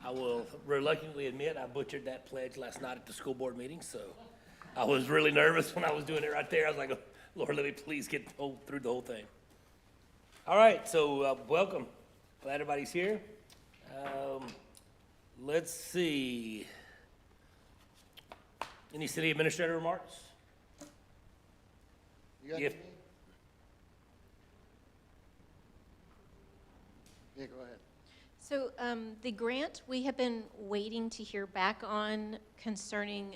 I will reluctantly admit I butchered that pledge last night at the school board meeting, so I was really nervous when I was doing it right there. I was like, oh, Lord, let me please get through the whole thing. All right, so welcome. Glad everybody's here. Let's see. Any city administrator remarks? You got If- me? Yeah, go ahead. So the grant we have been waiting to hear back on concerning,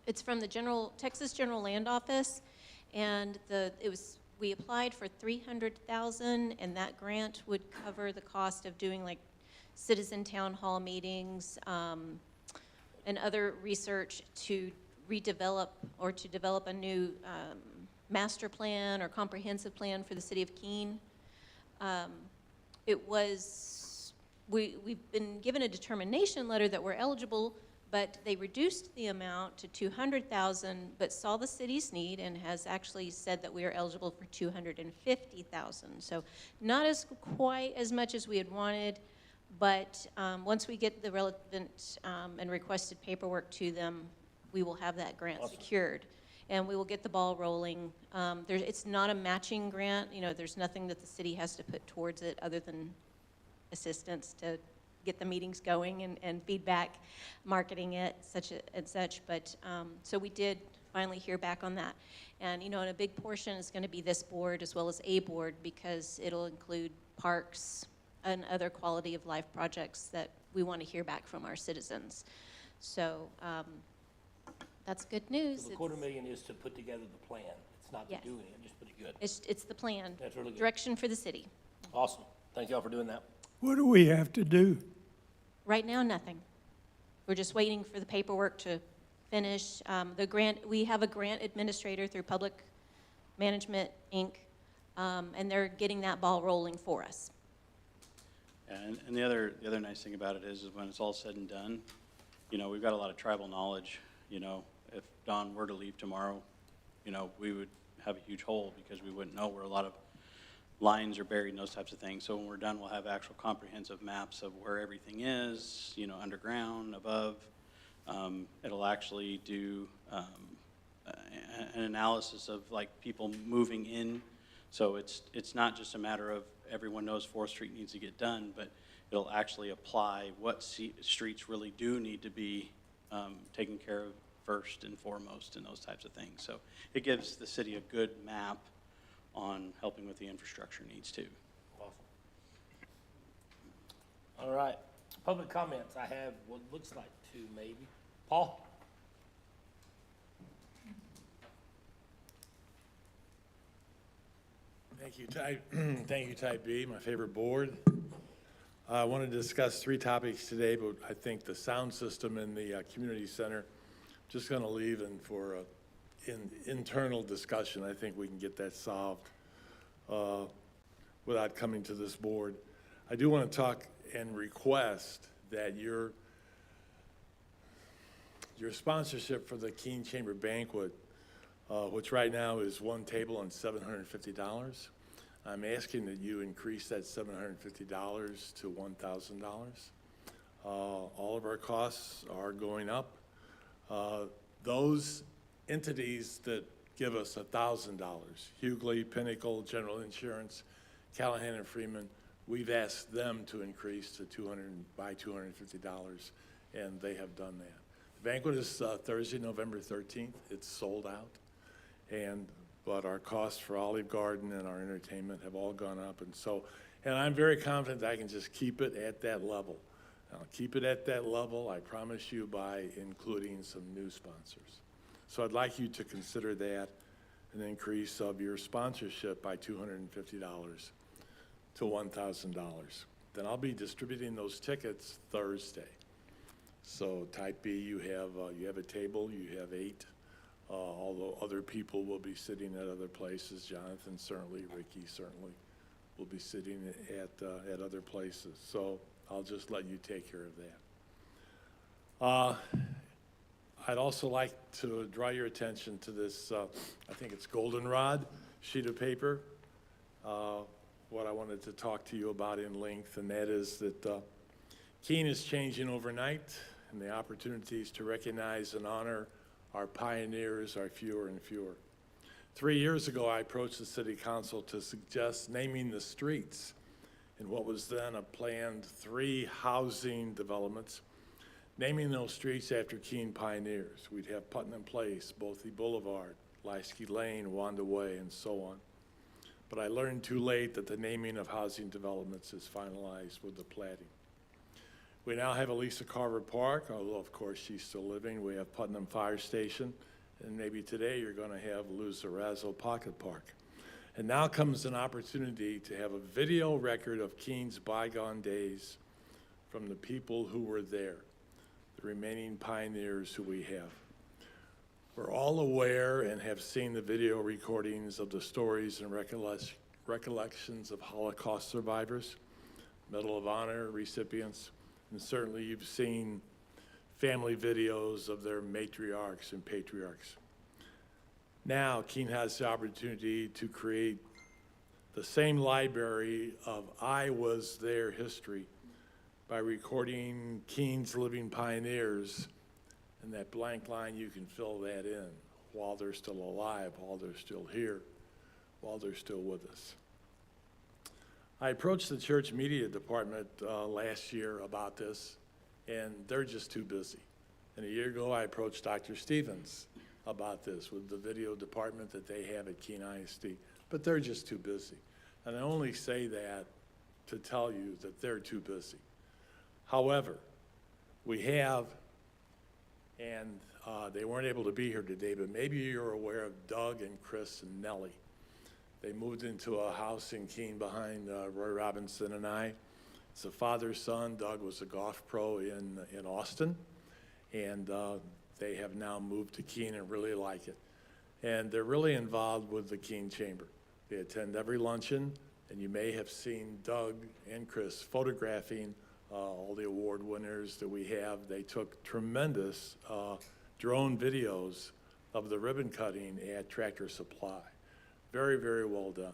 it's from the Texas General Land Office, and we applied for $300,000, and that grant would cover the cost of doing like citizen town hall meetings and other research to redevelop or to develop a new master plan or comprehensive plan for the city of Keene. We've been given a determination letter that we're eligible, but they reduced the amount to $200,000, but saw the city's need and has actually said that we are eligible for $250,000. So not quite as much as we had wanted, but once we get the relevant and requested paperwork to them, we will have that grant secured. And we will get the ball rolling. It's not a matching grant. You know, there's nothing that the city has to put towards it other than assistance to get the meetings going and feedback, marketing it, such. But so we did finally hear back on that. And, you know, and a big portion is going to be this board as well as a board, because it'll include parks and other quality of life projects that we want to hear back from our citizens. So that's good news. So the $250,000 is to put together the plan. It's not to Yes. do anything, just pretty good. It's the plan. That's really good. Direction for the city. Awesome. Thank y'all for doing that. What do we have to do? Right now, nothing. We're just waiting for the paperwork to finish. The grant, we have a grant administrator through Public Management, Inc., and they're getting that ball rolling for us. And the other nice thing about it is when it's all said and done, you know, we've got a lot of tribal knowledge. You know, if Don were to leave tomorrow, you know, we would have a huge hole because we wouldn't know where a lot of lines are buried and those types of things. So when we're done, we'll have actual comprehensive maps of where everything is, you know, underground, above. It'll actually do an analysis of like people moving in. So it's not just a matter of everyone knows 4th Street needs to get done, but it'll actually apply what streets really do need to be taken care of first and foremost and those types of things. So it gives the city a good map on helping with the infrastructure needs too. Awesome. All right. Public comments. I have what looks like 2 maybe. Paul? Thank you, Type B, my favorite board. I want to discuss 3 topics today, but I think the sound system in the community center, just going to leave and for internal discussion. I think we can get that solved without coming to this board. I do want to talk and request that your sponsorship for the Keene Chamber Banquet, which right now is 1 table and $750. I'm asking that you increase that $750 to $1,000. All of our costs are going up. Those entities that give us $1,000, Hughley, Pinnacle, General Insurance, Callahan and Freeman, we've asked them to increase to $250, and they have done that. The banquet is Thursday, November 13th. It's sold out, but our costs for Olive Garden and our entertainment have all gone up, and I'm very confident I can just keep it at that level. I'll keep it at that level, I promise you, by including some new sponsors. So I'd like you to consider that an increase of your sponsorship by $250 to $1,000. Then I'll be distributing those tickets Thursday. So Type B, you have a table, you have 8. Although other people will be sitting at other places. Jonathan certainly, Ricky certainly will be sitting at other places. So I'll just let you take care of that. I'd also like to draw your attention to this, I think it's goldenrod sheet of paper. What I wanted to talk to you about in length, and that is that Keene is changing overnight, and the opportunities to recognize and honor our pioneers are fewer and fewer. 3 years ago, I approached the city council to suggest naming the streets in what was then a planned 3 housing developments, naming those streets after Keene pioneers. We'd have Putnam Place, Bothy Boulevard, Lasky Lane, Wanda Way, and so on. But I learned too late that the naming of housing developments is finalized with the platting. We now have Elisa Carver Park, although of course she's still living. We have Putnam Fire Station, and maybe today you're going to have Luzarazo Pocket Park. And now comes an opportunity to have a video record of Keene's bygone days from the people who were there, the remaining pioneers who we have. We're all aware and have seen the video recordings of the stories and recollections of Holocaust survivors, Medal of Honor recipients, and certainly you've seen family videos of their matriarchs and patriarchs. Now, Keene has the opportunity to create the same library of I was there history by recording Keene's living pioneers, and that blank line, you can fill that in while they're still alive, while they're still here, while they're still with us. I approached the church media department last year about this, and they're just too busy. And a year ago, I approached Dr. Stevens about this with the video department that they have at Keene ISD, but they're just too busy. And I only say that to tell you that they're too busy. However, we have, and they weren't able to be here today, but maybe you're aware of Doug and Chris and Nellie. They moved into a house in Keene behind Roy Robinson and I. It's a father-son. Doug was a golf pro in Austin, and they have now moved to Keene and really like it. And they're really involved with the Keene Chamber. They attend every luncheon, and you may have seen Doug and Chris photographing all the award winners that we have. They took tremendous drone videos of the ribbon cutting at Tractor Supply. Very, very well done.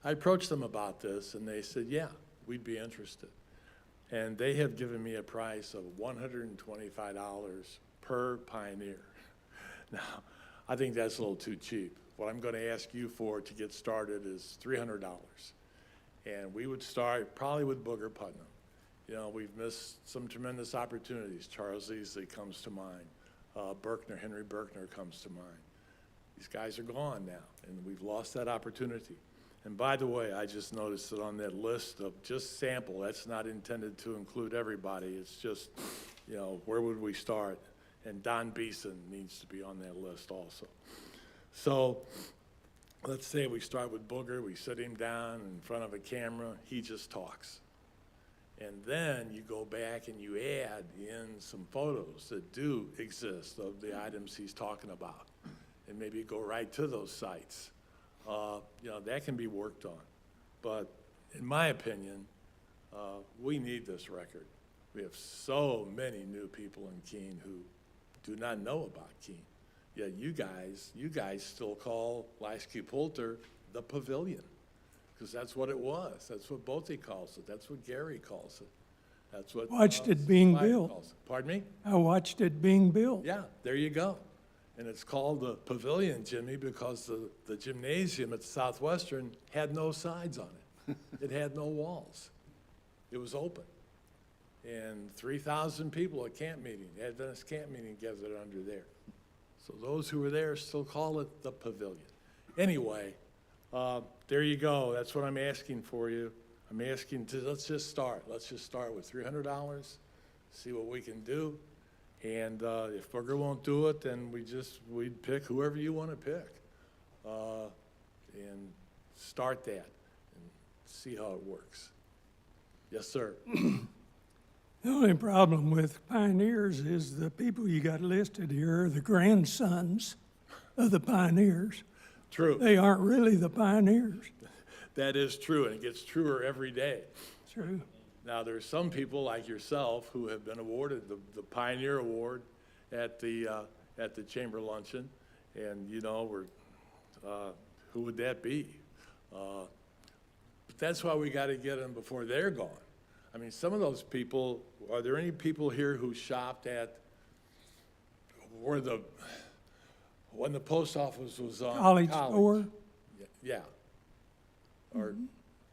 I approached them about this, and they said, yeah, we'd be interested. And they have given me a price of $125 per pioneer. Now, I think that's a little too cheap. What I'm going to ask you for to get started is $300. And we would start probably with Booger Putnam. You know, we've missed some tremendous opportunities. Charles Easley comes to mind. Henry Berkner comes to mind. These guys are gone now, and we've lost that opportunity. And by the way, I just noticed that on that list of just sample, that's not intended to include everybody. It's just, you know, where would we start? And Don Beeson needs to be on that list also. So let's say we start with Booger, we sit him down in front of a camera, he just talks. And then you go back and you add in some photos that do exist of the items he's talking about. And maybe go right to those sites. You know, that can be worked on. But in my opinion, we need this record. We have so many new people in Keene who do not know about Keene. Yet you guys still call Lasky Poulter the Pavilion, because that's what it was. That's what Bothy calls it. That's what Gary calls it. That's what Watched it being Spike built. calls it. Pardon me? I watched it being built. Yeah, there you go. And it's called the Pavilion, Jimmy, because the gymnasium at Southwestern had no sides on it. It had no walls. It was open. And 3,000 people at camp meeting, Adventist camp meeting, gathered under there. So those who were there still call it the Pavilion. Anyway, there you go. That's what I'm asking for you. I'm asking let's just start. Let's just start with $300, see what we can do. And if Booger won't do it, then we'd pick whoever you want to pick and start that and see how it works. Yes, sir. The only problem with pioneers is the people you got listed here are the grandsons of the pioneers. True. They aren't really the pioneers. That is true, and it gets truer every day. True. Now, there's some people like yourself who have been awarded the Pioneer Award at the Chamber Luncheon, and you know, who would that be? But that's why we got to get them before they're gone. I mean, some of those people, are there any people here who shopped at where when the post office was on College store, Yeah. Or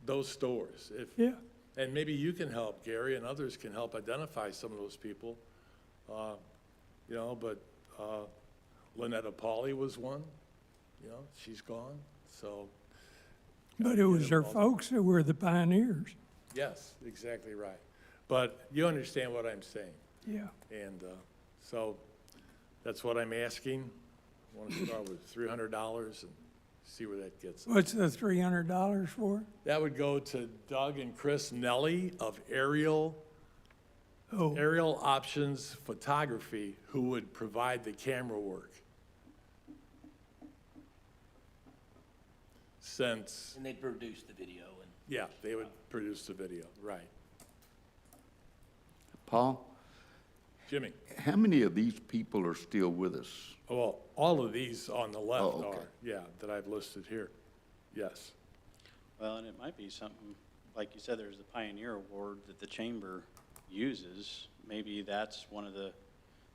those stores. yeah. And maybe you can help, Gary, and others can help identify some of those people. But Lynetta Pauley was one, she's gone, so, But it was her folks that were the pioneers. yes, exactly right. But you understand what I'm saying, Yeah. and so that's what I'm asking. I want to start with $300 and see where that gets us. What's the $300 for? That would go to Doug and Chris Nelly of Aerial Oh, Options Photography, who would provide the camera work. Since, And they produced the video and. yeah, they would produce the video, right. Paul, Jimmy, how many of these people are still with us? well, all of these on the left Oh, okay. are, yeah, that I've listed here, yes. Well, and it might be something, like you said, there's the Pioneer Award that the chamber uses. Maybe that's one of the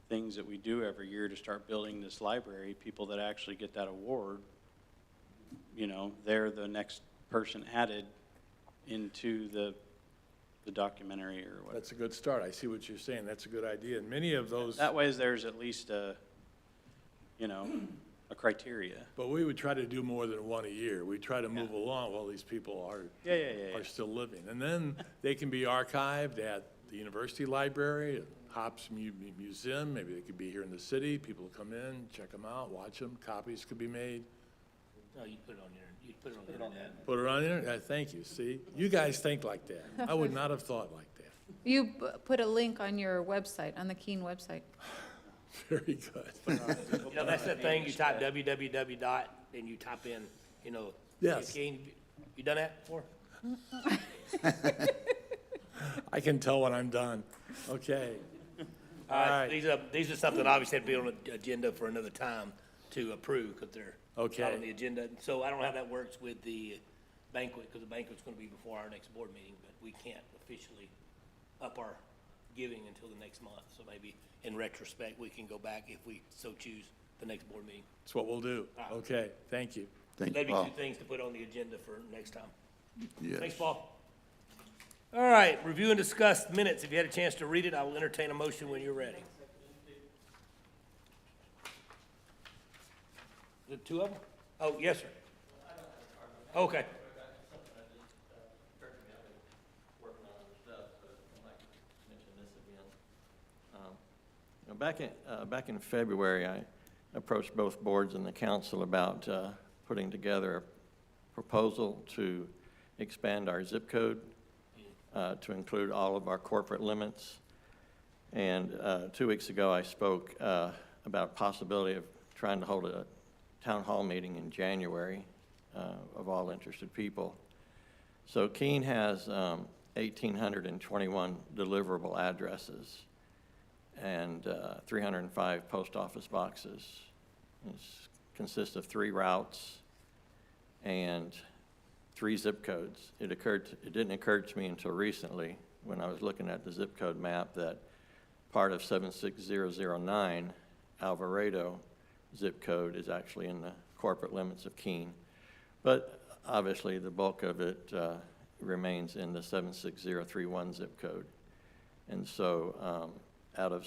things that we do every year to start building this library. People that actually get that award, they're the next person added into the documentary or whatever. That's a good start. I see what you're saying. That's a good idea. And many of those, That way there's at least a criteria. but we would try to do more than one a year. We try to move along while these people are Yeah. still living. And then they can be archived at the university library, at Hops Museum, maybe they could be here in the city, people come in, check them out, watch them, copies could be made. No, you put it on you put it on the internet. Put it on there, thank you, see? You guys think like that. I would not have thought like that. You put a link on your website, on the Keene website. Very good. That's that thing, you type www dot, and you type in, Yes. Keene. You done that before? I can tell when I'm done. Okay. All right. These are something obviously have to be on the agenda for another time to approve, because they're Okay. not on the agenda. So I don't know how that works with the banquet, because the banquet's gonna be before our next board meeting, but we can't officially up our giving until the next month. So maybe in retrospect, we can go back if we so choose the next board meeting. That's what we'll do. All right. Okay, thank you. Thank you, That'd be Paul. two things to put on the agenda for next time. Yes. Thanks, Paul. All right, review and discuss minutes. If you had a chance to read it, I will entertain a motion when you're ready. The two of them? Oh, yes, sir. Okay. Back in February, I approached both boards and the council about putting together a proposal to expand our zip code to include all of our corporate limits. And 2 weeks ago, I spoke about possibility of trying to hold a town hall meeting in January of all interested people. So Keene has 1,821 deliverable addresses and 305 post office boxes. It consists of 3 routes and 3 zip codes. It didn't occur to me until recently when I was looking at the zip code map that part of 76009, Alvarado zip code, is actually in the corporate limits of Keene. But obviously the bulk of it remains in the 76031 zip code. And so out of,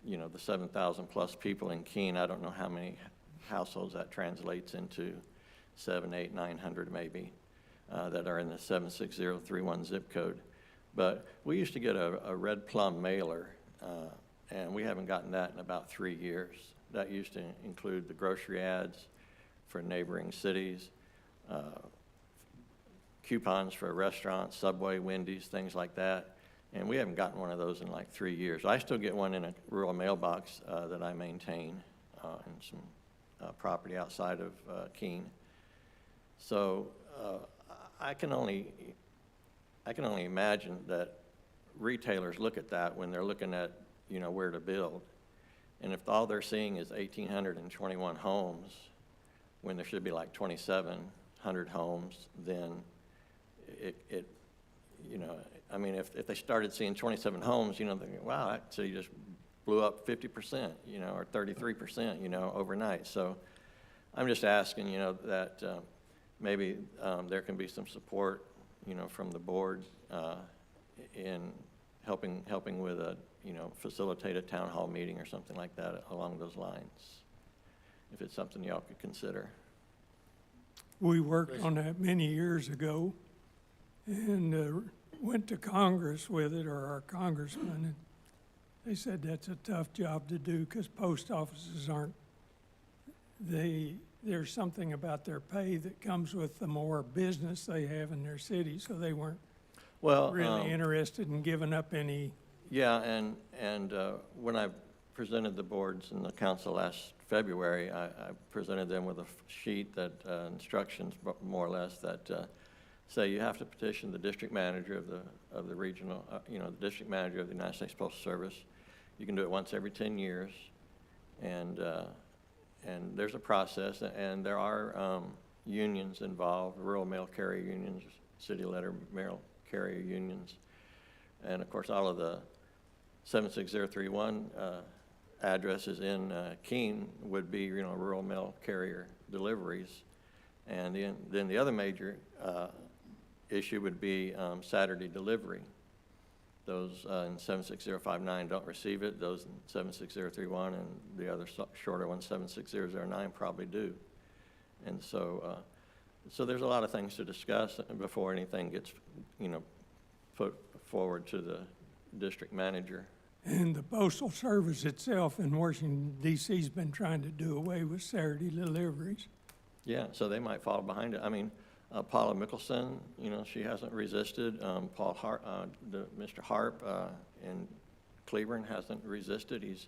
the 7,000 plus people in Keene, I don't know how many households that translates into, 700, 800, 900 maybe, that are in the 76031 zip code. But we used to get a red plum mailer, and we haven't gotten that in about 3 years. That used to include the grocery ads for neighboring cities, coupons for restaurants, Subway, Wendy's, things like that. And we haven't gotten one of those in like 3 years. I still get one in a rural mailbox that I maintain in some property outside of Keene. So I can only imagine that retailers look at that when they're looking at, where to build. And if all they're seeing is 1,821 homes, when there should be like 2,700 homes, then I mean, if they started seeing 27 homes, you know, they go, wow, that city just blew up 50%, you know, or 33%, you know, overnight. So I'm just asking, you know, that maybe there can be some support, you know, from the board in helping with a, you know, facilitate a town hall meeting or something like that along those lines, if it's something y'all could consider. We worked on that many years ago and went to Congress with it, or our congressman, and they said that's a tough job to do because post offices aren't, there's something about their pay that comes with the more business they have in their city, so they weren't Well, really interested in giving up any. yeah, and when I presented the boards and the council last February, I presented them with a sheet that instructions, more or less, that say you have to petition the district manager of the regional, you know, the district manager of the United States Postal Service. You can do it once every 10 years, and there's a process, and there are unions involved, rural mail carrier unions, city letter mail carrier unions, and of course all of the 76031 addresses in Keene would be, you know, rural mail carrier deliveries. And then the other major issue would be Saturday delivery. Those in 76059 don't receive it. Those in 76031 and the other shorter one, 76009, probably do. And so, so there's a lot of things to discuss before anything gets, you know, put forward to the district manager. And the Postal Service itself in Washington DC's been trying to do away with Saturday deliveries. Yeah, so they might fall behind it. I mean, Paula Mickelson, you know, she hasn't resisted. Mr. Harp in Cleburne hasn't resisted. He's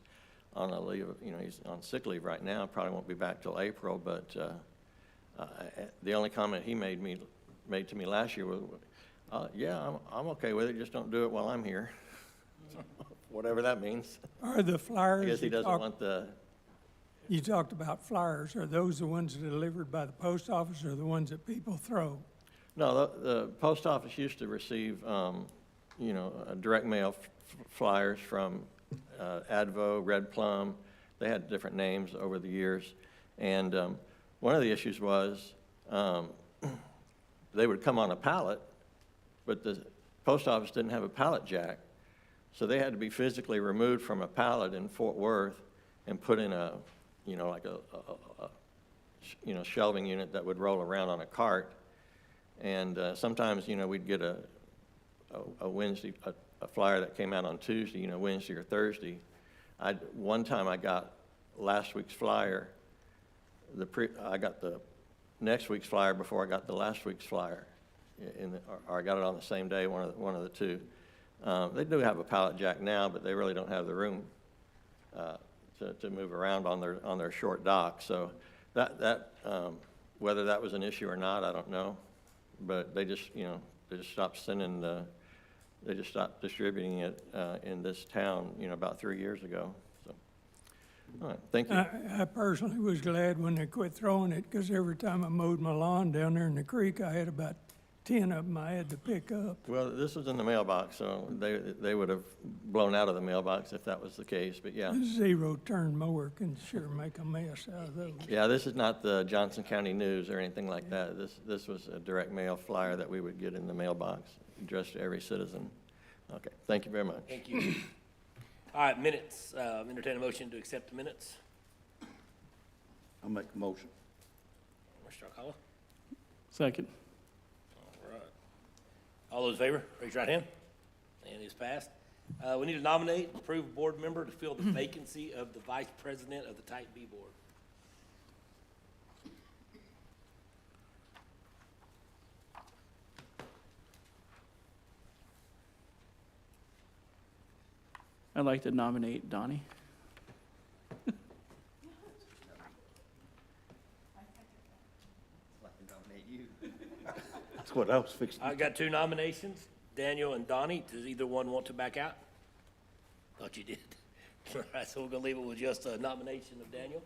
on a leave, you know, he's on sick leave right now. Probably won't be back till April. But the only comment he made to me last year was, "Yeah, I'm okay with it. Just don't do it while I'm here." Whatever that means. Are the flyers? I guess he doesn't want the. You talked about flyers. Are those the ones delivered by the post office or the ones that people throw? No, the post office used to receive, you know, direct mail flyers from Advo, Red Plum. They had different names over the years. And one of the issues was they would come on a pallet, but the post office didn't have a pallet jack. So they had to be physically removed from a pallet in Fort Worth and put in a, you know, like a you know, shelving unit that would roll around on a cart. And sometimes, you know, we'd get a Wednesday, a flyer that came out on Tuesday, you know, Wednesday or Thursday. One time I got last week's flyer. I got the next week's flyer before I got the last week's flyer, or I got it on the same day, one of the two. They do have a pallet jack now, but they really don't have the room to move around on their short dock. So that whether that was an issue or not, I don't know. But they just, you know, they just stopped distributing it in this town, you know, about 3 years ago. So, all right, thank you. I personally was glad when they quit throwing it because every time I mowed my lawn down there in the creek, I had about 10 of them I had to pick up. Well, this was in the mailbox, so they would have blown out of the mailbox if that was the case, but yeah. A zero-turn mower can sure make a mess out of those. Yeah, this is not the Johnson County News or anything like that. This was a direct mail flyer that we would get in the mailbox, addressed to every citizen. Okay, thank you very much. Thank you. All right, minutes. Entertain a motion to accept the minutes. I'll make a motion. Mr. Alcala? Second. All right. All those in favor, raise your right hand. And it's passed. We need to nominate, approve a board member to fill the vacancy of the vice president of the Type B board. I'd like to nominate Donnie. That's what I was fixing. I got two nominations, Daniel and Donnie. Does either one want to back out? Thought you did. All right, so we're gonna leave it with just a nomination of Daniel.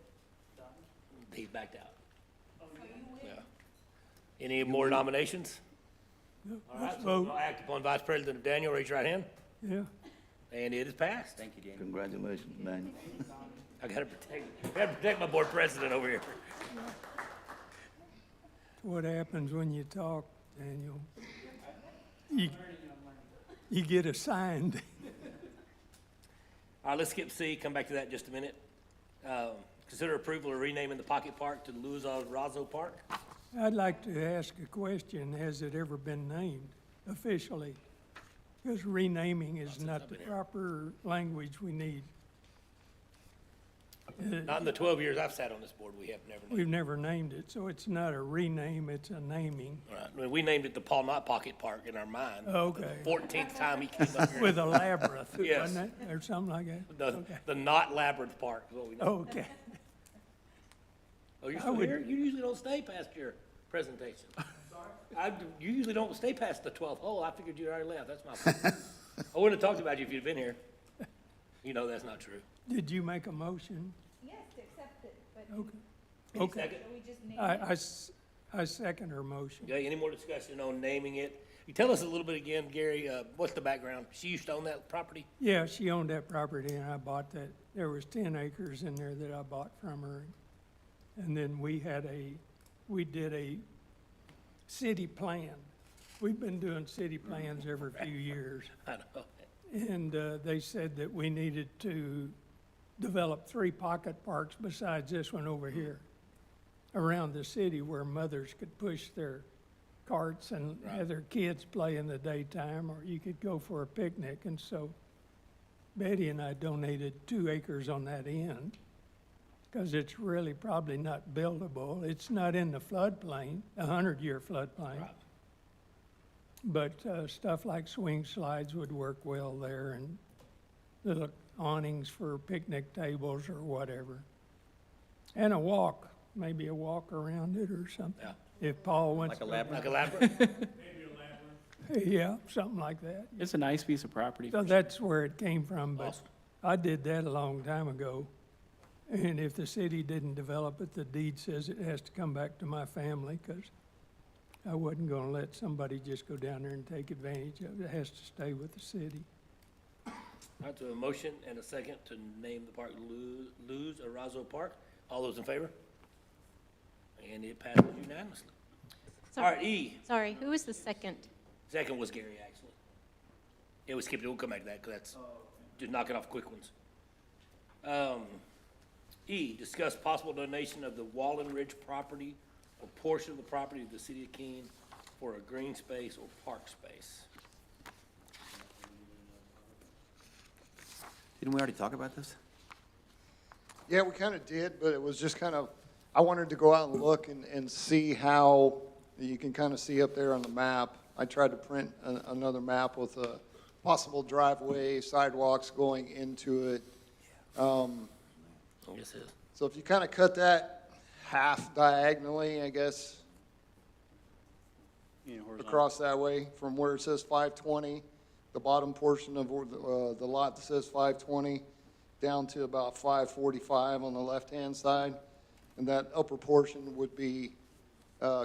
He's backed out. Yeah. Any more nominations? All right, Let's so vote. I'll act upon Vice President Daniel, raise your right hand, Yeah. and it is passed. Thank you, Daniel. Congratulations, Daniel. I gotta protect my board president over here. What happens when you talk, Daniel? You get assigned. All right, let's skip C, come back to that in just a minute. Consider approval of renaming the Pocket Park to Luz Razo Park. I'd like to ask a question. Has it ever been named officially? Because renaming is not the proper language we need. Not in the 12 years I've sat on this board, we have never named We've never named it, so it's not a rename, it's a naming. it. Right. I mean, we named it the Paul Knott Pocket Park in our mind. Okay. 14th time he came up here. With a labyrinth, Yes. wasn't it? Or something like that? The, Okay. the Knott Labyrinth Park is what we named it. Okay. Oh, you're I still would- here? You usually don't stay past your presentation. You usually don't stay past the 12th hole. I figured you already left. That's my fault. I wouldn't have talked about you if you'd been here. You know that's not true. Did you make a motion? Yes, to accept it, but Okay. Any Okay. second? we just named I second her motion. Okay, any more discussion on naming it? You tell us a little bit again, Gary, what's the background? She used to own that property? Yeah, she owned that property and I bought that. There was 10 acres in there that I bought from her. And then we did a city plan. We've been doing city plans every few years. I know. And they said that we needed to develop 3 pocket parks besides this one over here around the city where mothers could push their carts and have their kids play in the daytime, or you could go for a picnic. And so Betty and I donated 2 acres on that end because it's really probably not buildable. It's not in the floodplain, a 100-year floodplain. Right. But stuff like swing slides would work well there, and little awnings for picnic tables or whatever. And a walk, maybe a walk around it or something. Yeah. If Paul wants. Like a labyrinth? Like a labyrinth? Yeah, something like that. It's a nice piece of property. So that's where it came from, but Awesome. I did that a long time ago. And if the city didn't develop it, the deed says it has to come back to my family, because I wasn't gonna let somebody just go down there and take advantage of it. It has to stay with the city. All right, so a motion and a second to name the park Luz Razo Park. All those in favor? And it passes unanimously. All right, E. Sorry, who was the second? Second was Gary, actually. Yeah, we skipped it. We'll come back to that, because that's just knocking off quick ones. E, discuss possible donation of the Wallen Ridge property or portion of the property of the city of Keene for a green space or park space. Didn't we already talk about this? Yeah, we kind of did, but it was just kind of, I wanted to go out and look and see how, you can kind of see up there on the map. I tried to print another map with a possible driveway, sidewalks going into it. This is. So if you kind of cut that half diagonally, I guess, You know, horizontal. across that way from where it says 520, the bottom portion of the lot that says 520, down to about 545 on the left-hand side. And that upper portion would be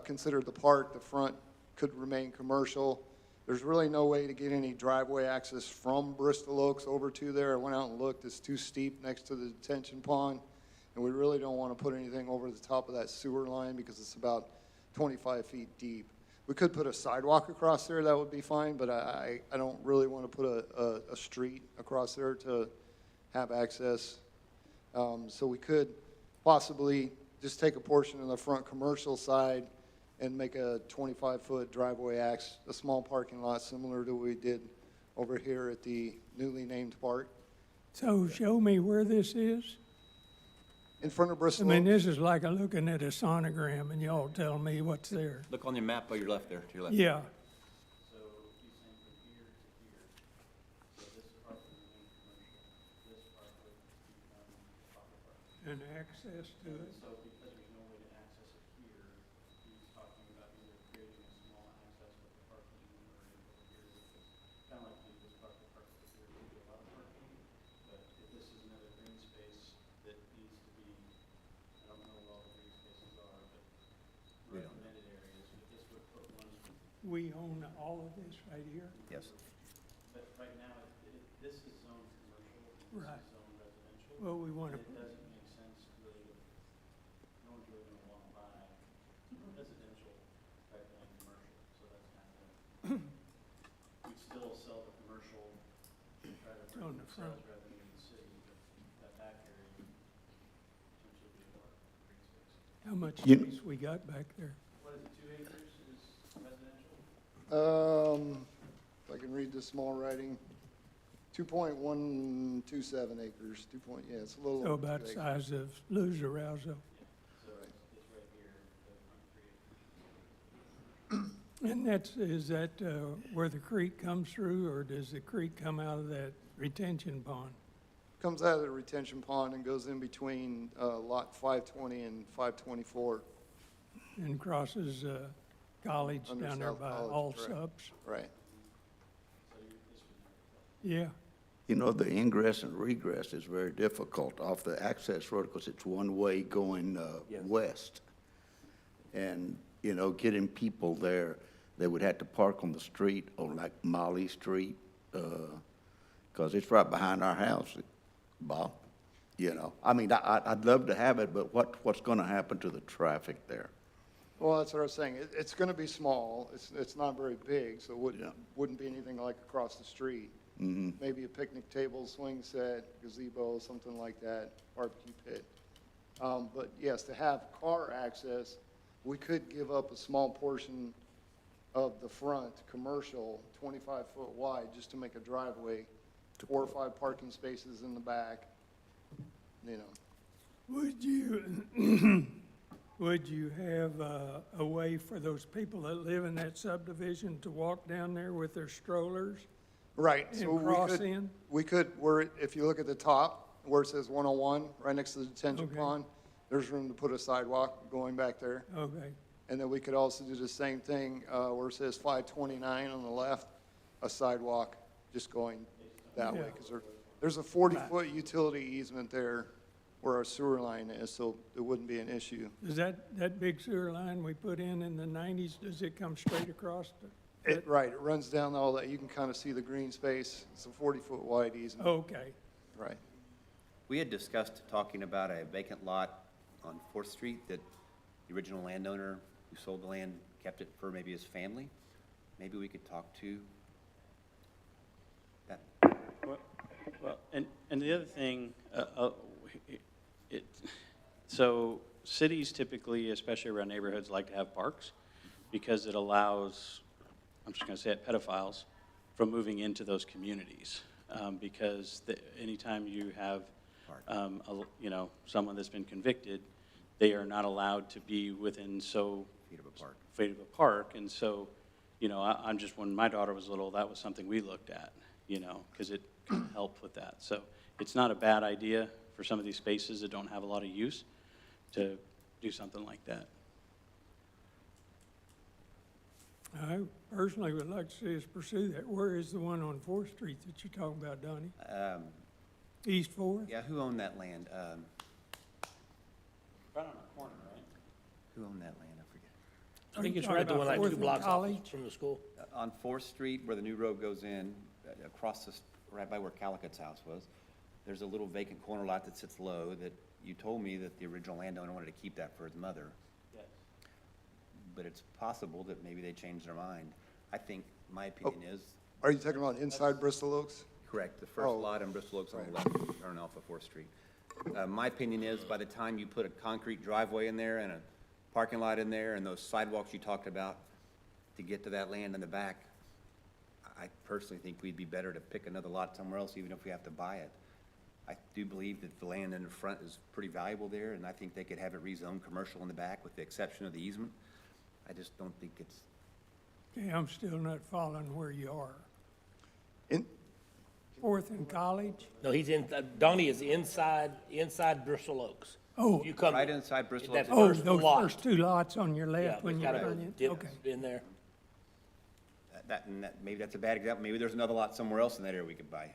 considered the park. The front could remain commercial. There's really no way to get any driveway access from Bristol Oaks over to there. I went out and looked. It's too steep next to the detention pond. And we really don't want to put anything over the top of that sewer line because it's about 25 feet deep. We could put a sidewalk across there, that would be fine, but I don't really want to put a street across there to have access. So we could possibly just take a portion of the front commercial side and make a 25-foot driveway access, a small parking lot similar to what we did over here at the newly named park So show me where this is. in front of I Bristol mean, Oaks. this is like looking at a sonogram and y'all tell me what's there. Look on your map by your left there, to your left. Yeah, So he's saying from here to here. So this part would remain commercial, this part would become pocket park. and access to it. So because there's no way to access it here, he's talking about either creating a small access with the parking area over here. Kind of like this pocket park over here, would be a lot of parking. But if this is another green space that needs to be, I don't know what all the green spaces are, but recommended areas, but this would put one. We we own all of this right here? Yes. But right now, this is zoned commercial, Right. zoned residential. Well, we want to, Doesn't make sense really, no one's really gonna wanna buy residential type land commercial, so that's kind of, we'd still sell the commercial, try to On bring the sales front. revenue to the city, but that back area would potentially be more green space. how much You- space we got back there? What is it, 2 acres is residential? If I can read this small writing, 2.127 acres, yeah, it's a little. So over 2 about acres. size of Loser Rouso. So it's right here, the front 3 acres. And is that where the creek comes through, or does the creek come out of that retention pond? Comes out of the retention pond and goes in between lot 520 and 524, And crosses College Under down there South by College, All correct. Subs? right? Yeah, You know, the ingress and regress is very difficult off the access road because it's one way going west. And, you know, getting people there, they would have to park on the street on like Molly Street, because it's right behind our house, Bob. You know, I mean, I'd love to have it, but what's going to happen to the traffic there? Well, that's what I was saying. It's going to be small. It's not very big, so it Yeah. wouldn't be anything like across the street. Mm-hmm. Maybe a picnic table, swing set, gazebo, something like that, barbecue pit. But yes, to have car access, we could give up a small portion of the front, commercial, 25-foot wide, just to make a driveway, 4 or 5 parking spaces in the back, you know. would you have a way for those people that live in that subdivision to walk down there with their strollers Right, so and cross in? we could, if you look at the top, where it says 101, right next to the detention Okay. pond, there's room to put a sidewalk going back there. Okay, And then we could also do the same thing, where it says 529 on the left, a sidewalk just going that way. Yeah. Because there's a 40-foot utility easement there where our sewer line is, so it wouldn't be an issue. does that big sewer line we put in the 90s, does it come straight across? Right, it runs down all that, you can kind of see the green space, it's a 40-foot wide easement, Okay, right. We had discussed talking about a vacant lot on 4th Street that the original landowner who sold the land kept it for maybe his family. Maybe we could talk to that. Well, and the other thing, so cities typically, especially around neighborhoods, like to have parks because it allows, I'm just gonna say it, pedophiles from moving into those communities. Because anytime you have, someone that's been convicted, they are not allowed to be within Feet of a park. feet of a park. And so, I'm just, when my daughter was little, that was something we looked at, because it kind of helped with that. So it's not a bad idea for some of these spaces that don't have a lot of use to do something like that. I personally would like to see us pursue that. Where is the one on 4th Street that you're talking about, Donnie? East 4th? Yeah, who owned that land? Right on the corner, right? Who owned that land? I forget. I think you it's talking right the one about like 2 4th and blocks off College? from the school. On 4th Street, where the new road goes in, across this, right by where Calicut's house was, there's a little vacant corner lot that sits low that you told me that the original landowner wanted to keep that for his mother. Yes. But it's possible that maybe they changed their mind. I think, my opinion is, Are you talking about inside Bristol Oaks? correct, the first Oh. lot in Bristol Oaks on the Right. left, turn off of 4th Street. My opinion is, by the time you put a concrete driveway in there and a parking lot in there and those sidewalks you talked about to get to that land in the back, I personally think we'd be better to pick another lot somewhere else, even if we have to buy it. I do believe that the land in the front is pretty valuable there, and I think they could have it rezoned commercial in the back with the exception of the easement. I just don't think it's, Okay, I'm still not following where you are. In, 4th and College? No, he's Donnie is inside Bristol Oaks. Oh, You come, right inside Bristol That's Oaks. oh, first those lot. first 2 lots on your yeah, left when it's you got a turn in? dip Okay. in there. Maybe that's a bad example. Maybe there's another lot somewhere else in that area we could buy,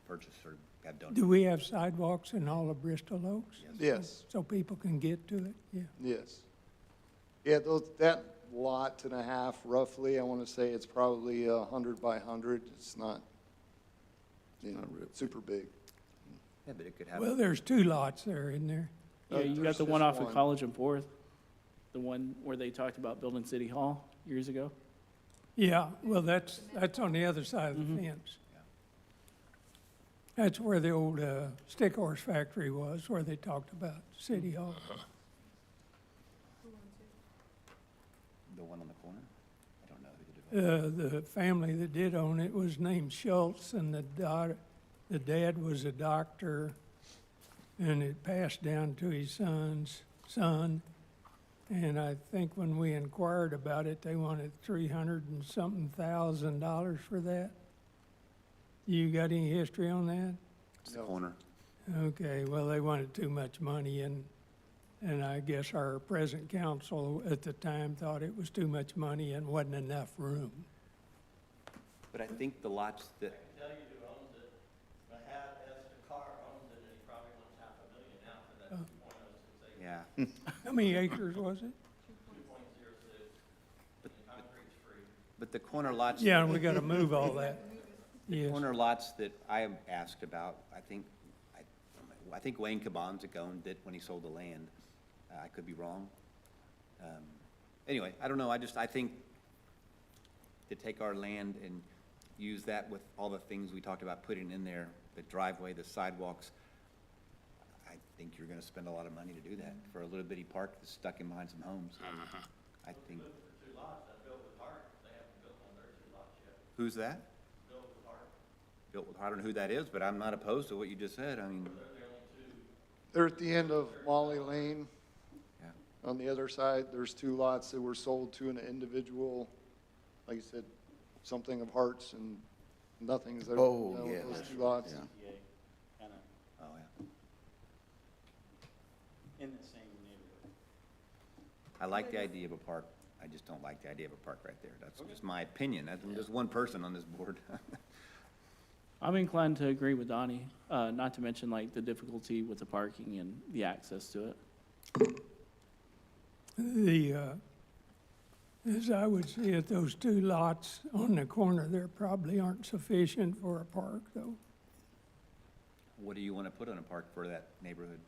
purchase, or have done. Do we have sidewalks in all of Bristol Oaks? yes. So people can get to it? Yeah. Yes. Yeah, lot and a half roughly. I want to say it's probably 100 by 100. It's not, super big. Yeah, but it could have. Well, there's 2 lots there, isn't there? Yeah, you got there's the one just off of one. College and Fourth, the one where they talked about building City Hall years ago. Yeah, well, that's on the other side of the fence. That's where the old stick horse factory was, where they talked about City Hall. The one on the corner? I don't know who the developer. The family that did own it was named Schultz, and the dad was a doctor, and it passed down to his son. And I think when we inquired about it, they wanted $300 and something thousand for that. You got any history on that? It's the corner. Okay, well, they wanted too much money, and I guess our present council at the time thought it was too much money and wasn't enough room. But I think the lots that, Tell you who owns it. Mahat Estakar owns it, and he probably wants $500,000 now for that 2.06 acres. yeah, How many acres was it? 2.06, and concrete's free. but the corner lots. Yeah, and we gotta move all that. Yes. Corner lots that I am asked about, I think Wayne Kabanzik owned it when he sold the land. I could be wrong. Anyway, I don't know, I think to take our land and use that with all the things we talked about putting in there, the driveway, the sidewalks, I think you're gonna spend a lot of money to do that for a little bitty park that's stuck in behind some homes. I think. Who's that? Built with heart. I don't know who that is, but I'm not opposed to what you just said. I mean, They're at the end of Molly Lane. yeah. On the other side, there's 2 lots that were sold to an individual, like you said, something of hearts and nothings. There, Oh, you know, yeah. those 2 lots. Yeah. Kind of Oh, yeah. in the same neighborhood. I like the idea of a park. I just don't like the idea of a park right there. That's just my opinion. I'm just one person on this board. I'm inclined to agree with Donnie, not to mention like the difficulty with the parking and the access to it. As I would see it, those 2 lots on the corner there probably aren't sufficient for a park, though. What do you want to put on a park for that neighborhood?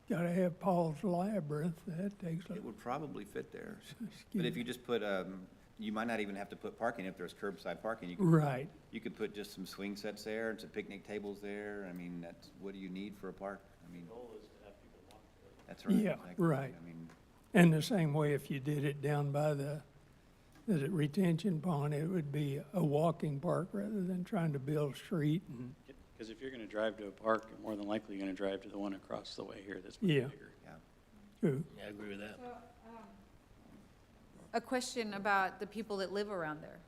Gotta have Paul's Labyrinth, that takes It would probably fit there. But But if you just put, you might not even have to put parking if there's curbside parking. Right, You could put just some swing sets there and some picnic tables there. I mean, what do you need for a park? I mean. That's right. Yeah, exactly. right. I mean, and the same way if you did it down by the retention pond, it would be a walking park rather than trying to build a street. And Because if you're going to drive to a park, you're more than likely going to drive to the one across the way here that's much Yeah. bigger. True. Yeah, I agree with that. A question about the people that live around there.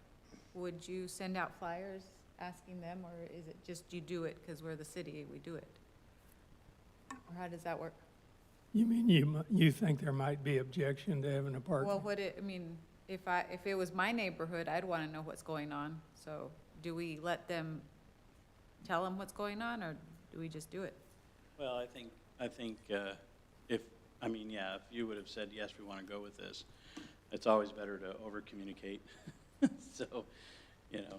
Would you send out flyers asking them, or is it just you do it because we're the city, we do it? Or how does that work? You mean you think there might be objection to having a park? Well, if it was my neighborhood, I'd want to know what's going on. So do we let them tell them what's going on, or do we just do it? Well, I think, if you would have said, yes, we want to go with this, it's always better to over-communicate. So, you know.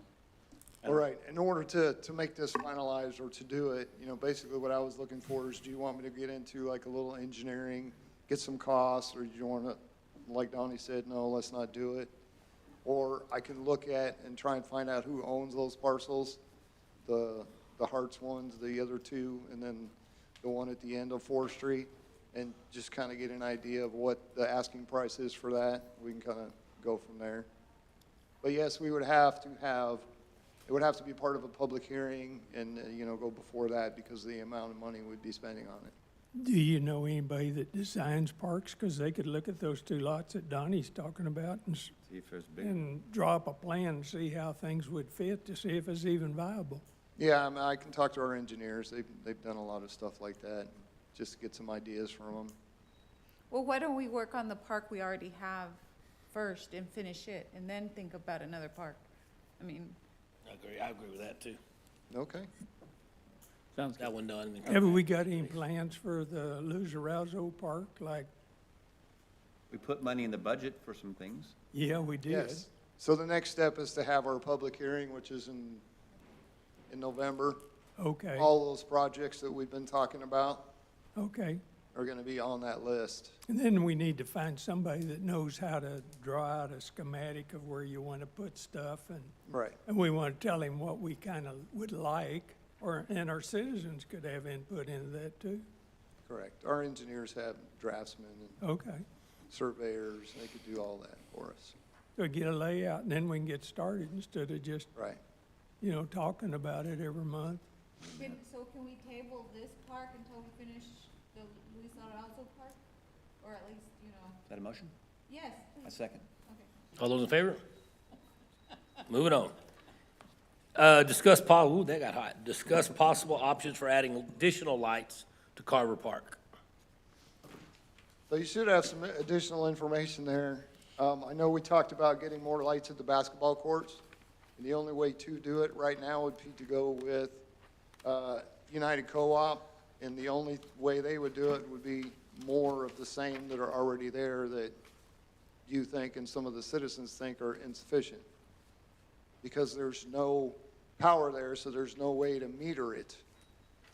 All right, in order to make this finalized or to do it, basically what I was looking for is, do you want me to get into like a little engineering, get some costs, or do you want to, like Donnie said, no, let's not do it? Or I can look at and try and find out who owns those parcels, the Harts ones, the other 2, and then the one at the end of 4th Street, and just kind of get an idea of what the asking price is for that. We can kind of go from there. But yes, we would have to it would have to be part of a public hearing and, go before that because of the amount of money we'd be spending on it. Do you know anybody that designs parks? Because they could look at those 2 lots that Donnie's talking about and See if there's big. draw up a plan and see how things would fit to see if it's even viable. Yeah, I mean, I can talk to our engineers. They've done a lot of stuff like that, just to get some ideas from them. Well, why don't we work on the park we already have first and finish it, and then think about another park? I mean, I agree with that too. Okay. Sounds good. That one done. Have we got any plans for the Luz Arousal Park, like We put money in the budget for some things. Yeah, we did. Yes. So the next step is to have our public hearing, which is in November. Okay, All those projects that we've been talking about okay. are gonna be on that list. And then we need to find somebody that knows how to draw out a schematic of where you want to put stuff, Right. and we want to tell him what we kind of would like, and our citizens could have input into that too. Correct. Our engineers have draftsmen and Okay, surveyors, they could do all that for us. so get a layout, and then we can get started instead of just, Right. talking about it every month. So can we table this park until we finish the Luis Alonso Park? Or at least, Is that a motion? yes, A please, second. okay. All those in favor? Moving on. Ooh, that got hot. Discuss possible options for adding additional lights to Carver Park. So you should have some additional information there. I know we talked about getting more lights at the basketball courts, and the only way to do it right now would be to go with United Co-op, and the only way they would do it would be more of the same that are already there that you think and some of the citizens think are insufficient. Because there's no power there, so there's no way to meter it.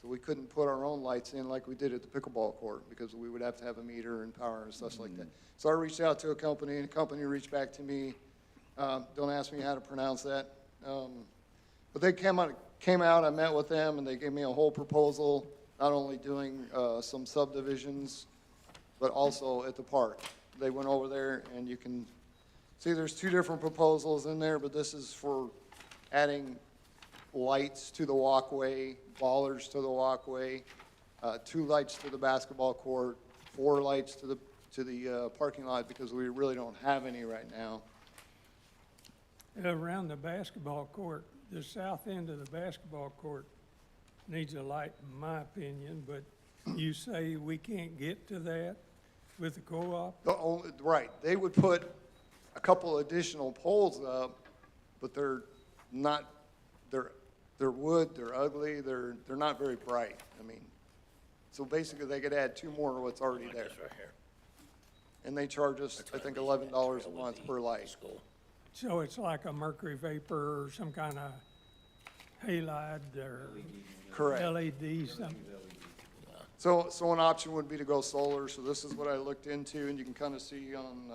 So we couldn't put our own lights in like we did at the pickleball court, because we would have to have a meter and power and stuff like that. So I reached out to a company, and the company reached back to me. Don't ask me how to pronounce that. But they came out, I met with them, and they gave me a whole proposal, not only doing some subdivisions, but also at the park. They went over there, and you can see there's two different proposals in there, but this is for adding lights to the walkway, bollards to the walkway, 2 lights to the basketball court, 4 lights to the parking lot, because we really don't have any right now. Around the basketball court, the south end of the basketball court needs a light, in my opinion, but you say we can't get to that with the co-op? Right, they would put a couple additional poles up, but they're not, they're wood, they're ugly, they're not very bright. I mean, so basically they could add 2 more to what's already there. This right here. And they charge us, I think, $11 a month per light. School. So it's like a mercury vapor or some kind of halide or Correct. LED, something. So an option would be to go solar, so this is what I looked into, and you can kind of see on,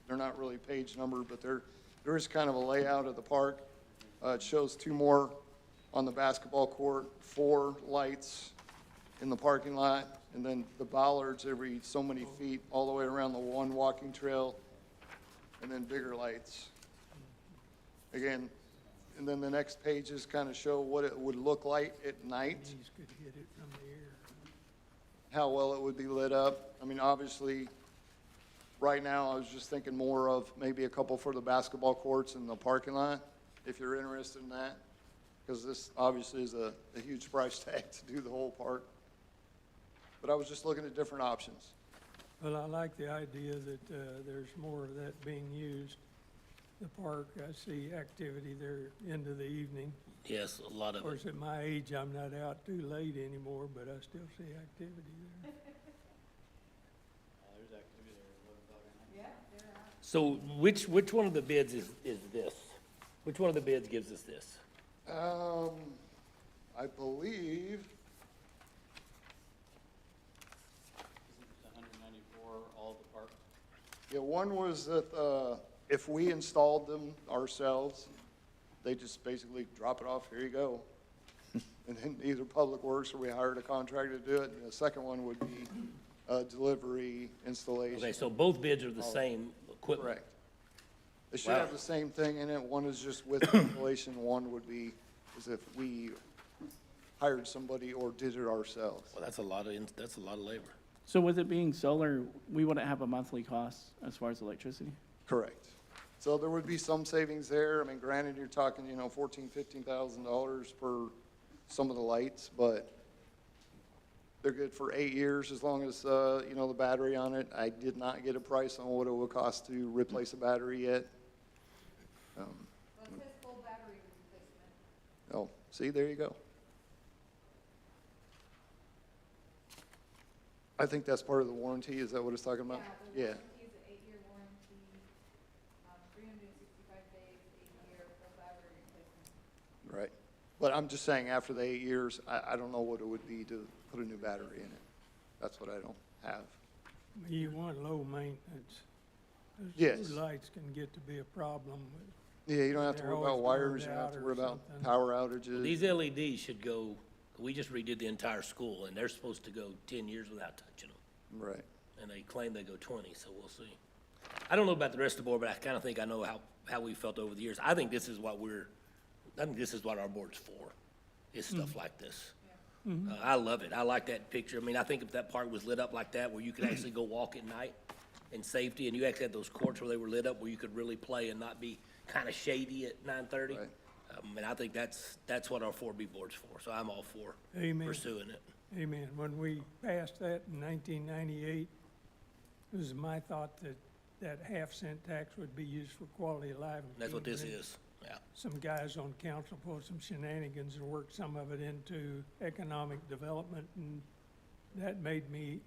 they're not really page numbered, but there is kind of a layout of the park. It shows 2 more on the basketball court, 4 lights in the parking lot, and then the bollards every so many feet all the way around the one walking trail, and then bigger lights. Again, and then the next pages kind of show what it would look like at night, These could hit it from the air. how well it would be lit up. I mean, obviously, right now, I was just thinking more of maybe a couple for the basketball courts and the parking lot, if you're interested in that. Because this obviously is a huge price tag to do the whole park. But I was just looking at different options. Well, I like the idea that there's more of that being used. The park, I see activity there into the evening. Yes, a lot Of of it. course, at my age, I'm not out too late anymore, but I still see activity there. So which one of the bids is this? Which one of the bids gives us this? I believe, Isn't it 194 all of the park? yeah, one was that, if we installed them ourselves, they just basically drop it off, here you go. And then either Public Works or we hired a contractor to do it. And the second one would be, delivery, installation. Okay, so both bids are the same equipment. Correct. They should Wow. have the same thing in it. One is just with installation, one would be as if we hired somebody or did it ourselves. Well, that's a lot of labor. So with it being solar, we wouldn't have a monthly cost as far as electricity? Correct. So there would be some savings there. I mean, granted, you're talking, $14,000, $15,000 per some of the lights, but they're good for 8 years as long as, the battery on it. I did not get a price on what it would cost to replace a battery yet. Well, it says full battery replacement. Oh, see, there you go. I think that's part of the warranty. Is that what it's talking about? The Yeah. warranty is 8 But I'm just saying, after the 8 years, I don't know what it would be to put a new battery in it. That's what I don't have. You want low maintenance. Those Yes. lights can get to be a problem. Yeah, you don't have to They're worry about always wires, you burned don't have to out worry or about something. power outages. These LEDs should go, we just redid the entire school, and they're supposed to go 10 years without touching them. Right. And they claim they go 20, so we'll see. I don't know about the rest of the board, but I kind of think I know how we felt over the years. I think this is what our board's for, is stuff like this. I love it. I like that picture. I mean, I think if that park was lit up like that, where you could actually go walk at night in safety, and you actually had those courts where they were lit up, where you could really play and not be kind of shady at 9:30. Right. And I think that's what our 4B board's for, so I'm all for Amen. pursuing it. Amen. When we passed that in 1998, it was my thought that that half-cent tax would be used for quality of life. That's what this is, yeah. Some guys on council pulled some shenanigans and worked some of it into economic development, and that made me,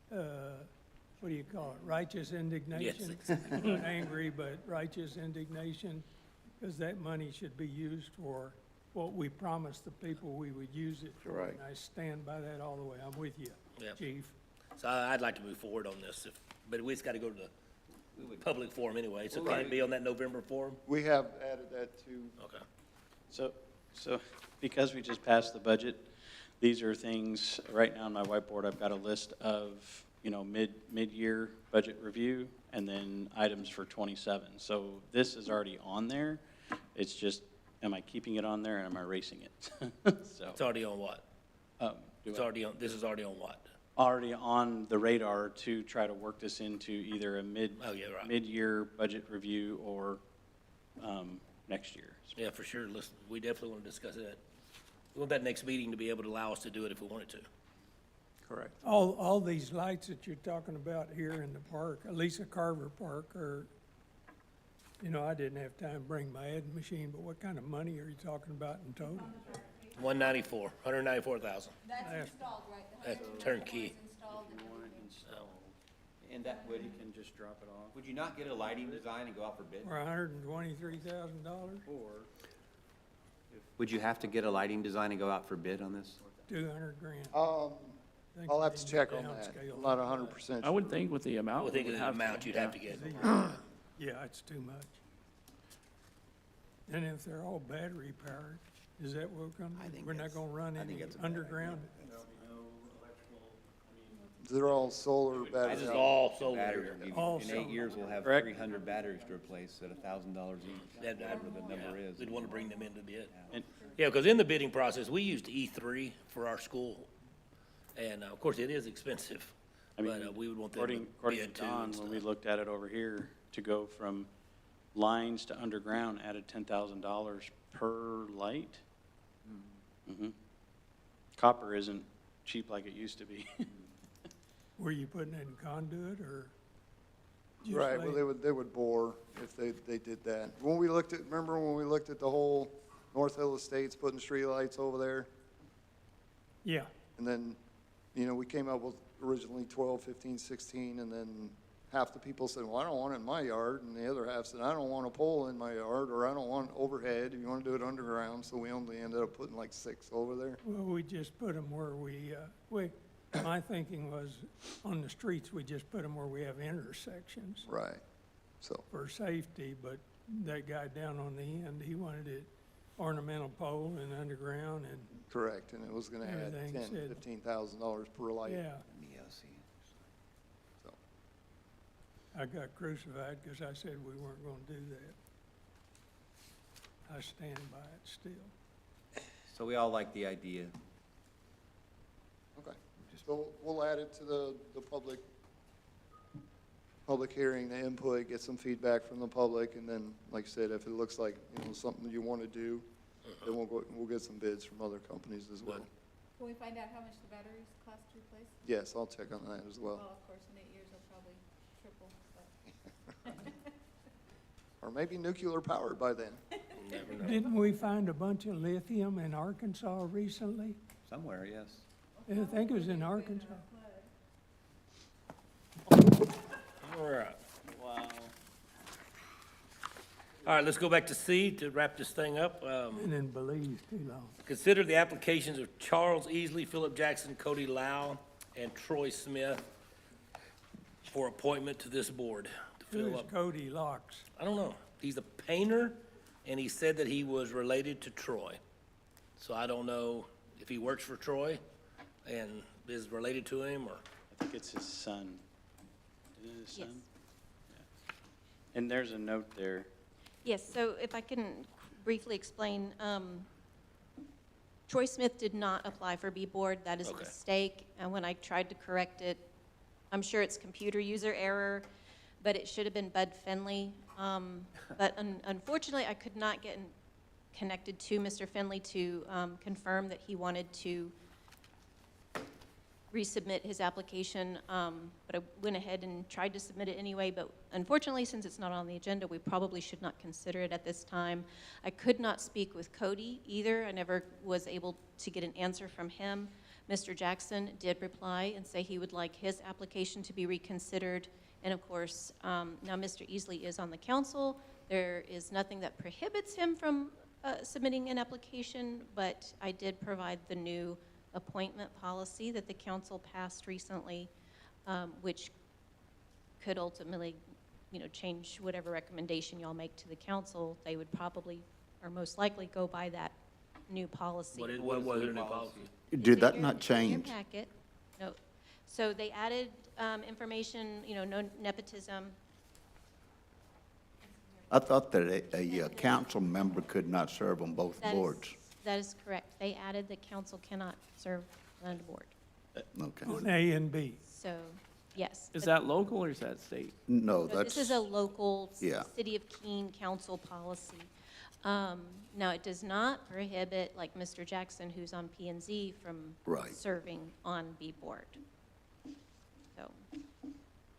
what do you call it, righteous indignation? Not angry, but righteous indignation, because that money should be used for what we promised the people we would use it for. Right. And I stand by that all the way. I'm with you, Yep. chief. So I'd like to move forward on this, but we just got to go to the public forum anyway, so can it be on that November forum? We have added that to, Okay. So because we just passed the budget, these are things, right now on my whiteboard, I've got a list of, mid-year budget review and then items for 27. So this is already on there. It's just, am I keeping it on there and am I erasing it? So, It's already on what? This is already on what? already on the radar to try to work this into either a Oh, yeah, right. mid-year budget review or, next year. Yeah, for sure. Listen, we definitely want to discuss that. We want that next meeting to be able to allow us to do it if we wanted to. correct. All these lights that you're talking about here in the park, Lisa Carver Park, are, I didn't have time to bring my ed machine, but what kind of money are you talking about in total? 194,000. That's Yes. installed, right? That's turnkey. Installed and everything. And that would, You can just drop it off. would you not get a lighting design and go out for bid? For $123,000, Or, Would you have to get a lighting design and go out for bid on this? $200,000. I think I'll we have to need check on downscale that. I'm that. not 100% I would think with the amount. I would think we of would the have to, amount you'd have to get. Yeah, it's too much. And if they're all battery powered, is that what we're I gonna, think we're not that's- gonna run I think any that's a bad idea. underground? They're all solar This batteries. is all solar. Batteries are giving, All in solar. 8 years, we'll have Correct. 300 batteries to replace at $1,000 each, That- whatever the number yeah, is. We'd want to bring them into bid. and Yeah, because in the bidding process, we used E3 for our school. And of course, it is expensive, I mean, but we would want them according to to bid too. Don, and when we stuff. looked at it over here, to go from lines to underground added $10,000 per light. Mhm. Copper isn't cheap like it used to be. Were you putting it in conduit or? just Right, well, lay- they would bore if they did that. Remember when we looked at the whole North Hill Estates, putting streetlights over there? Yeah, And then, we came up with originally 12, 15, 16, and then half the people said, well, I don't want it in my yard, and the other half said, I don't want a pole in my yard, or I don't want overhead, you want to do it underground, so we only ended up putting like 6 over there. well, we just put them where my thinking was, on the streets, we just put them where we have intersections Right, so, for safety, but that guy down on the end, he wanted it ornamental pole and underground, and, correct, and it was gonna add Everything $10,000, said- $15,000 per light. yeah. MELC. So, I got crucified because I said we weren't gonna do that. I stand by it still. So we all like the idea. okay. So we'll add it to the public hearing, the input, get some feedback from the public, and then, like I said, if it looks like, something you want to do, then we'll get some bids from other companies as well. Can we find out how much the batteries cost to replace? Yes, I'll check on that as well. Well, of course, in 8 years, they'll probably triple, but. Or maybe nuclear powered by then. Never know. Didn't we find a bunch of lithium in Arkansas recently? Somewhere, yes. I think it was in Arkansas. All right. Wow. All right, let's go back to C to wrap this thing up. And then Belize too long. Consider the applications of Charles Easley, Philip Jackson, Cody Lau, and Troy Smith for appointment to this board to fill Who's up. Cody Locks? I don't know. He's a painter, and he said that he was related to Troy. So I don't know if he works for Troy and is related to him, or, I think it's his son. Is it his Yes. son? Yeah. And there's a note there. Yes, so if I can briefly explain, Troy Smith did not apply for B-Board. That is a Okay. mistake, and when I tried to correct it, I'm sure it's computer user error, but it should have been Bud Finley. But unfortunately, I could not get connected to Mr. Finley to confirm that he wanted to resubmit his application, but I went ahead and tried to submit it anyway, but unfortunately, since it's not on the agenda, we probably should not consider it at this time. I could not speak with Cody either. I never was able to get an answer from him. Mr. Jackson did reply and say he would like his application to be reconsidered, and of course, now Mr. Easley is on the council. There is nothing that prohibits him from submitting an application, but I did provide the new appointment policy that the council passed recently, which could ultimately, change whatever recommendation y'all make to the council. They would probably, or most likely, go by that new policy. what was their new policy? Did that It's in not your change? packet. No. So they added information, no nepotism. I thought that a council member could not serve on both That is- boards. That is correct. They added the council cannot serve on the board. Okay. On A and B. So, yes. Is but- that local or is that state? No, So that's. This is a local Yeah. City of Keene council policy. Now, it does not prohibit, like Mr. Jackson, who's on P and Z, from Right. serving on B board. So,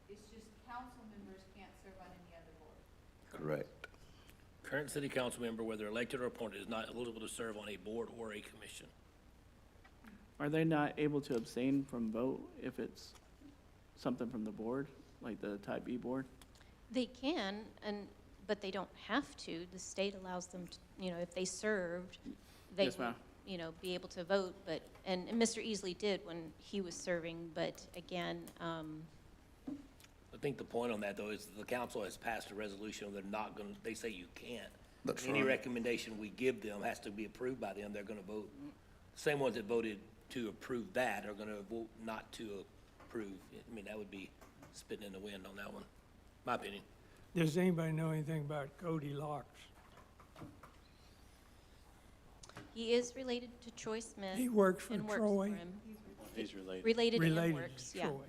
It's just council members can't serve on any other board. Correct. Current city council member, whether elected or appointed, is not eligible to serve on a board or a commission. Are they not able to abstain from vote if it's something from the board, like the type B board? they can, but they don't have to. The state allows them to, if they served, they Yes, would, ma'am. be able to vote, and Mr. Easley did when he was serving, but again, I think the point on that, though, is the council has passed a resolution, they're not gonna, they say you can't. That's Any right. recommendation we give them has to be approved by them, they're gonna vote. Same ones that voted to approve that are gonna vote not to approve. I mean, that would be spitting in the wind on that one, my opinion. Does anybody know anything about Cody Locks? he is related to Troy Smith. He works for and works Troy? for him. He's related. Related and Related works, to yeah. Troy.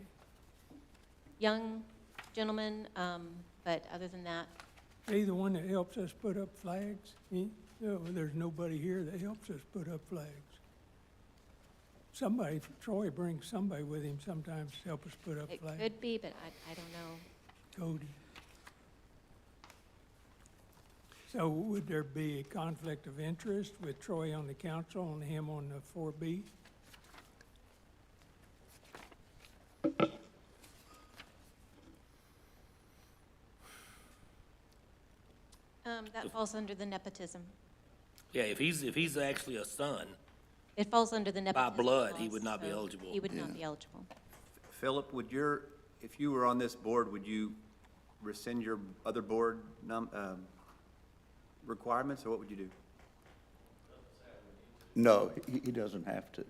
Young gentleman, but other than that, He the one that helps us put up flags? No, there's nobody here that helps us put up flags. Somebody, Troy brings somebody with him sometimes to help us put up it flags. could be, but I don't know. Cody. So would there be a conflict of interest with Troy on the council and him on the 4B? That falls under the nepotism. Yeah, if he's actually a son, It falls under the nepotism. blood, he clause, would not be so eligible. He would not be eligible. Philip, if you were on this board, would you rescind your other board requirements, or what would you do? No, he doesn't have to.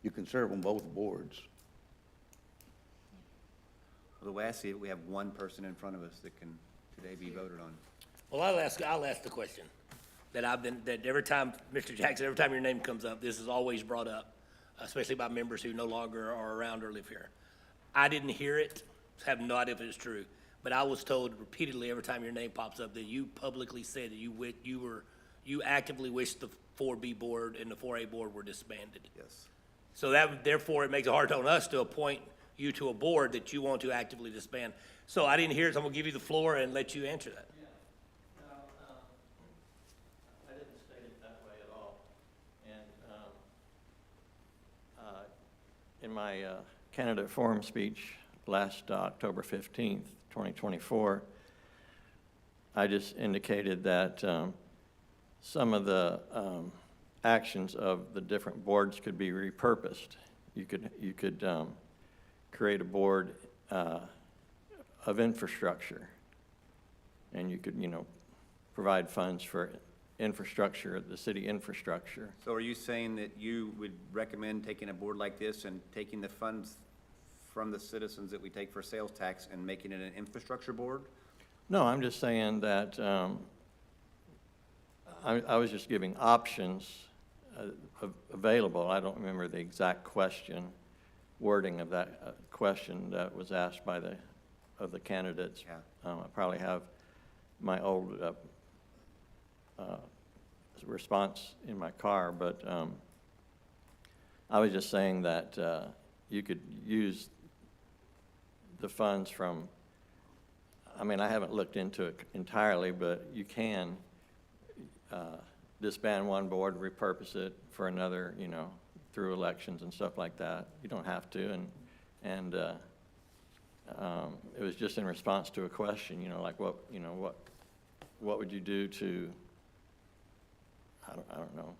You can serve on both boards. Well, the way I see it, we have one person in front of us that can today be voted on. Well, I'll ask the question that every time, Mr. Jackson, every time your name comes up, this is always brought up, especially by members who no longer are around or live here. I didn't hear it, have no idea if it's true, but I was told repeatedly every time your name pops up that you publicly said that you actively wished the 4B board and the 4A board were disbanded. Yes. So therefore, it makes it hard on us to appoint you to a board that you want to actively disband. So I didn't hear it, so I'm gonna give you the floor and let you answer that. No, I didn't state it that way at all. And in my candidate forum speech last October 15th, 2024, I just indicated that some of the actions of the different boards could be repurposed. You could create a board of infrastructure, and you could, provide funds for infrastructure, the city infrastructure. So are you saying that you would recommend taking a board like this and taking the funds from the citizens that we take for sales tax and making it an infrastructure board? No, I'm just saying that I was just giving options available. I don't remember the exact wording of that question that was asked by of the candidates. Yeah. I probably have my old response in my car, but I was just saying that you could use the funds from, I haven't looked into it entirely, but you can disband one board, repurpose it for another, through elections and stuff like that. You don't have to, and it was just in response to a question, like what would you do to, I don't know,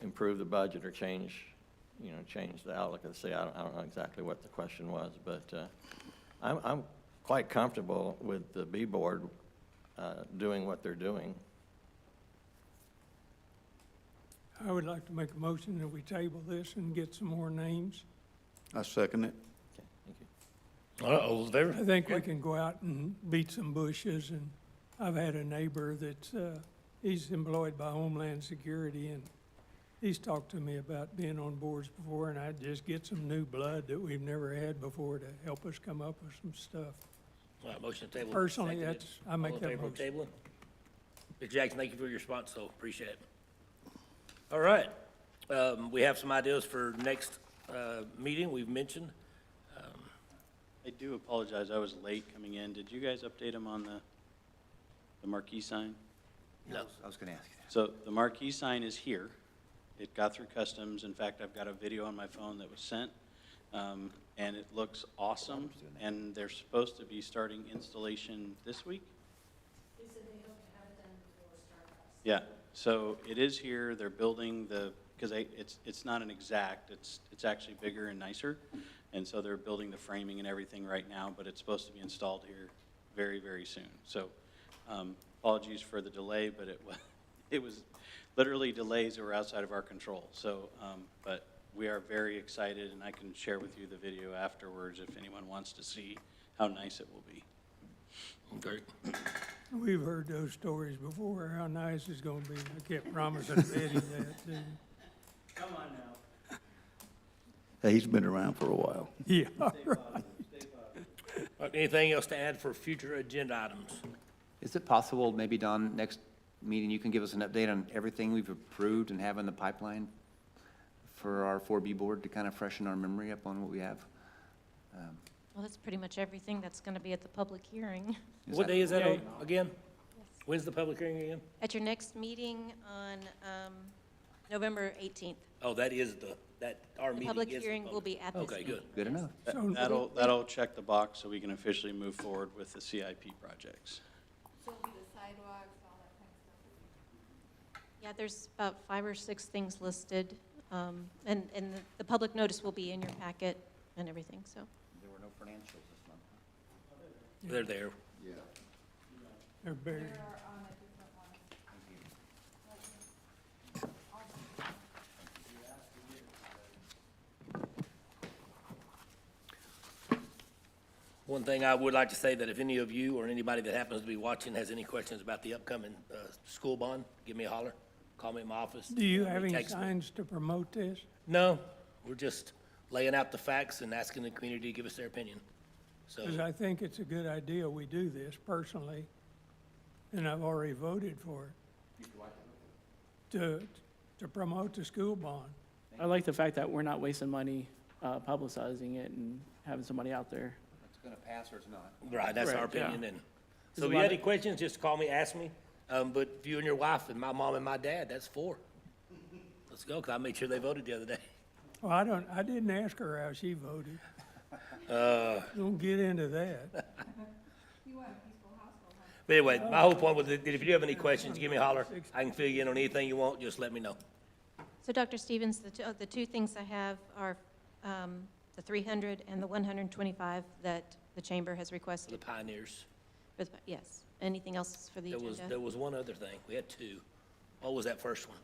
improve the budget or change the outlook of the city. I don't know exactly what the question was, but I'm quite comfortable with the B board doing what they're doing. I would like to make a motion that we table this and get some more names. I second it. Okay, thank you. All right, all those in favor? I think we can go out and beat some bushes, and I've had a neighbor that's, he's employed by Homeland Security, and he's talked to me about being on boards before, and I'd just get some new blood that we've never had before to help us come up with some stuff. All right, motion to table. Personally, Seconded. I make that All in favor of motion. tabling? Mr. Jackson, thank you for your response, so appreciate it. All right, we have some ideas for next meeting, we've mentioned. I do apologize, I was late coming in. Did you guys update them on the marquee sign? No. I was gonna ask you that. So the marquee sign is here. It got through customs. In fact, I've got a video on my phone that was sent, and it looks awesome. And they're supposed to be starting installation this week? They said they hope to have it done before Starbucks. Yeah, so it is here. They're building because it's not an exact, it's actually bigger and nicer. And so they're building the framing and everything right now, but it's supposed to be installed here very, very soon. So apologies for the delay, but it was literally delays that were outside of our control. So, but we are very excited, and I can share with you the video afterwards if anyone wants to see how nice it will be. Great. We've heard those stories before, how nice it's gonna be. I kept promising Betty that, too. Come on now. Hey, he's been around for a while. Yeah, All right, anything else to add for future agenda items? Is it possible, maybe, Don, next meeting, you can give us an update on everything we've approved and have in the pipeline for our 4B board to kind of freshen our memory up on what we have? Well, that's pretty much everything that's going to be at the public hearing. What day is that on, again? When's the public hearing again? At your next meeting on November 18th. Oh, that is our The meeting public is the hearing will be at this Okay, meeting. good. Good enough. so That'll check the box so we can officially move forward with the CIP projects. So it'll be the sidewalks, all that kind of stuff? Yeah, there's about 5 or 6 things listed, and the public notice will be in your packet and everything, so. There were no financials this month. They're there. they're buried. on a different one. One thing I would like to say that if any of you or anybody that happens to be watching has any questions about the upcoming school bond, give me a holler, call me in my office. Do you have any text me. signs to promote this? No, we're just laying out the facts and asking the community to give us their opinion. So, Because I think it's a good idea we do this personally, and I've already voted for it. To promote the school bond. I like the fact that we're not wasting money publicizing it and having somebody out there. It's gonna pass or it's not. right, that's our Right, yeah. opinion. And so There's if a you lot have of- any questions, just call me, ask me. But if you and your wife and my mom and my dad, that's 4. Let's go, because I made sure they voted the other day. Well, I didn't ask her how she voted. Don't get into that. But anyway, my whole point was that if you do have any questions, give me a holler. I can fill you in on anything you want, just let me know. So Dr. Stevens, the two things I have are the 300 and the 125 that the chamber has For the requested. pioneers. Yes. Anything else for the agenda? There was one other thing. We had two. What was that first one?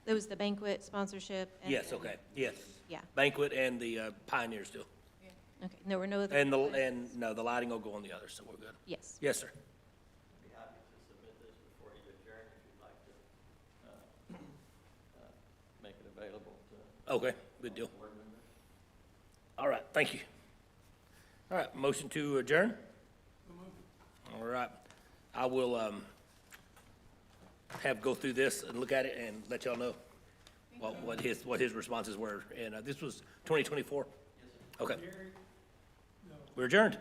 There was the banquet sponsorship. And Yes, then- okay, yes. Yeah, Banquet and the pioneers deal. okay. And there were no other. And requests? no, the lighting will go on the others, so we're good. Yes. Yes, sir. Be happy to submit this before you adjourn if you'd like to make it available to Okay, good deal. board members. All right, thank you. All right, motion to adjourn? All right, I will, go through this and look at it and let y'all know what his responses were. And, this was 2024? Yes, sir. Okay. We're adjourned.